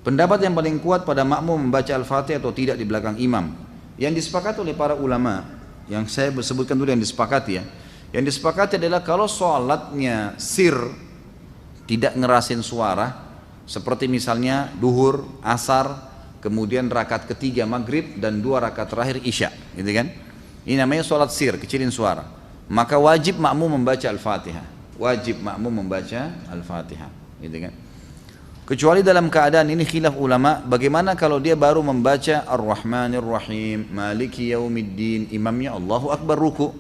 Pendapat yang paling kuat pada makmum membaca Al-Fatihah atau tidak di belakang imam, yang disepakati oleh para ulama, yang saya sebutkan dulu yang disepakati ya. Yang disepakati adalah kalau sholatnya sir, tidak ngerasin suara, seperti misalnya duhur, asar, kemudian rakaat ketiga maghrib dan 2 rakaat terakhir isya, gitu kan? Ini namanya sholat sir, kecilin suara. Maka wajib makmum membaca Al-Fatihah. Wajib makmum membaca Al-Fatihah, gitu kan? Kecuali dalam keadaan ini khilaf ulama, bagaimana kalau dia baru membaca Ar-Rahmanir Rahim, Maliki Yaumiddin, imamnya Allahu Akbar ruku.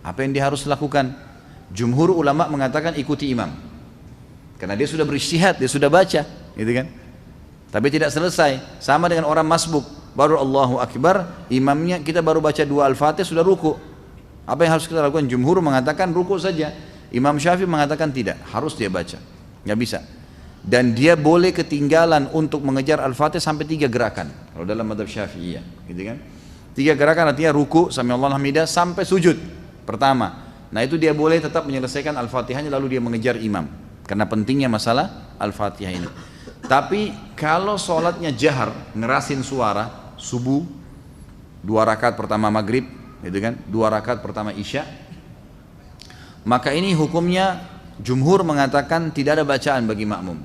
Apa yang dia harus lakukan? Jumhur ulama mengatakan ikuti imam. Karena dia sudah berijtihad, dia sudah baca, gitu kan? Tapi tidak selesai, sama dengan orang masbuk, baru Allahu Akbar, imamnya kita baru baca 2 Al-Fatihah sudah ruku. Apa yang harus kita lakukan? Jumhur mengatakan ruku saja. Imam Syafi'i mengatakan tidak, harus dia baca. Nggak bisa. Dan dia boleh ketinggalan untuk mengejar Al-Fatihah sampai 3 gerakan. Kalau dalam mazhab Syafi'iyah, gitu kan? 3 gerakan artinya ruku, sami Allahu hamidah, sampai sujud pertama. Nah itu dia boleh tetap menyelesaikan Al-Fatihahnya lalu dia mengejar imam. Karena pentingnya masalah Al-Fatihah ini. Tapi kalau sholatnya jahar, ngerasin suara, subuh, 2 rakaat pertama maghrib, gitu kan? 2 rakaat pertama isya, maka ini hukumnya jumhur mengatakan tidak ada bacaan bagi makmum,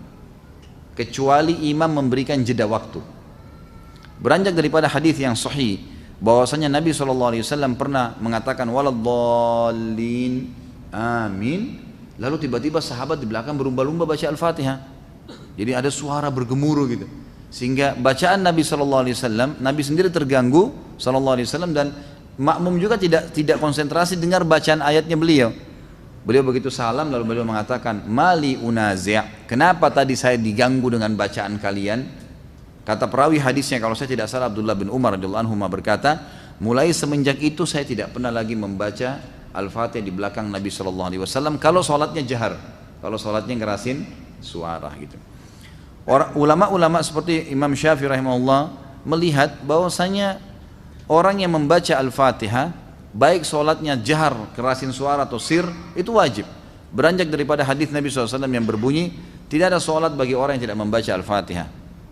kecuali imam memberikan jeda waktu. Beranjak daripada hadis yang sahih bahwasanya Nabi SAW pernah mengatakan waladdallin amin, lalu tiba-tiba sahabat di belakang berlumba-lumba baca Al-Fatihah. Jadi ada suara bergemuruh gitu, sehingga bacaan Nabi SAW, Nabi sendiri terganggu SAW, dan makmum juga tidak konsentrasi dengar bacaan ayatnya beliau. Beliau begitu salam lalu beliau mengatakan mali unazi', kenapa tadi saya diganggu dengan bacaan kalian? Kata perawi hadisnya kalau saya tidak salah Abdullah bin Umar radhiyallahu anhu berkata, mulai semenjak itu saya tidak pernah lagi membaca Al-Fatihah di belakang Nabi SAW kalau sholatnya jahar, kalau sholatnya ngerasin suara gitu. Ulama-ulama seperti Imam Syafi'i rahimahullah melihat bahwasanya orang yang membaca Al-Fatihah baik sholatnya jahar, kerasin suara atau sir, itu wajib. Beranjak daripada hadis Nabi SAW yang berbunyi tidak ada sholat bagi orang yang tidak membaca Al-Fatihah.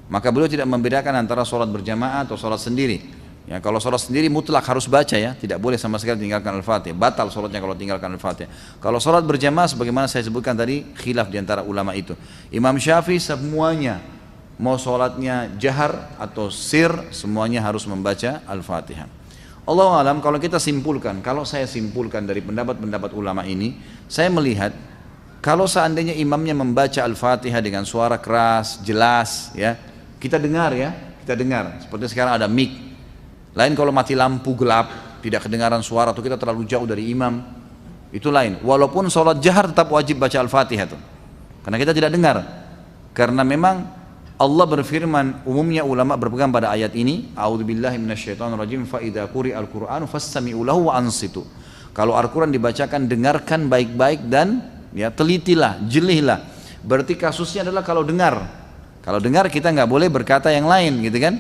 Maka beliau tidak membedakan antara sholat berjamaah atau sholat sendiri ya. Kalau sholat sendiri mutlak harus baca ya, tidak boleh sama sekali tinggalkan Al-Fatihah, batal sholatnya kalau tinggalkan Al-Fatihah. Kalau sholat berjamaah sebagaimana saya sebutkan tadi, khilaf diantara ulama itu. Imam Syafi'i semuanya, mau sholatnya jahar atau sir, semuanya harus membaca Al-Fatihah. Allahu alam, kalau kita simpulkan, kalau saya simpulkan dari pendapat-pendapat ulama ini, saya melihat kalau seandainya imamnya membaca Al-Fatihah dengan suara keras, jelas ya, kita dengar ya, kita dengar. Seperti sekarang ada mic. Lain kalau mati lampu gelap, tidak kedengaran suara atau kita terlalu jauh dari imam, itu lain. Walaupun sholat jahar tetap wajib baca Al-Fatihah tuh, karena kita tidak dengar. Karena memang Allah berfirman, umumnya ulama berpegang pada ayat ini, a'udzubillahi minasyaitonirrajim, fa idza quri'al qur'anu fastami'u lahu wa ansitu. Kalau Al-Qur'an dibacakan, dengarkan baik-baik dan ya telitilah, jelihlah. Berarti kasusnya adalah kalau dengar. Kalau dengar kita nggak boleh berkata yang lain, gitu kan?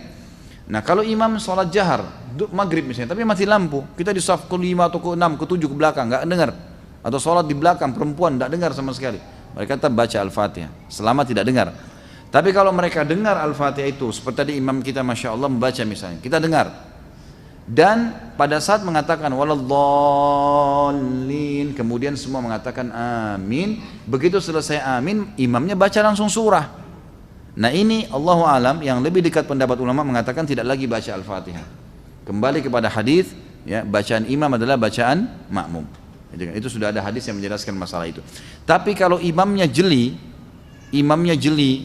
Nah, kalau imam sholat jahar, maghrib misalnya, tapi mati lampu, kita di saf ke-5 atau ke-6, ke-7 ke belakang, nggak dengar. Atau sholat di belakang, perempuan nggak dengar sama sekali. Mereka tetap baca Al-Fatihah, selama tidak dengar. Tapi kalau mereka dengar Al-Fatihah itu, seperti tadi imam kita Masya Allah membaca misalnya, kita dengar. Dan pada saat mengatakan waladdallin, kemudian semua mengatakan amin. Begitu selesai amin, imamnya baca langsung surah. Nah ini Allahu alam, yang lebih dekat pendapat ulama mengatakan tidak lagi baca Al-Fatihah. Kembali kepada hadis, ya, bacaan imam adalah bacaan makmum. Itu sudah ada hadis yang menjelaskan masalah itu. Tapi kalau imamnya jeli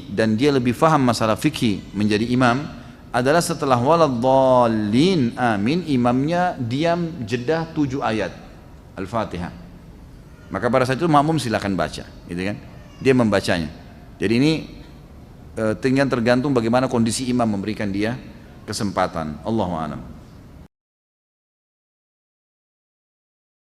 dan dia lebih faham masalah fikih menjadi imam, adalah setelah waladdallin amin, imamnya diam jeda 7 ayat Al-Fatihah. Maka pada saat itu makmum silakan baca, gitu kan? Dia membacanya. Jadi ini tinggal tergantung bagaimana kondisi imam memberikan dia kesempatan. Allahu a'lam.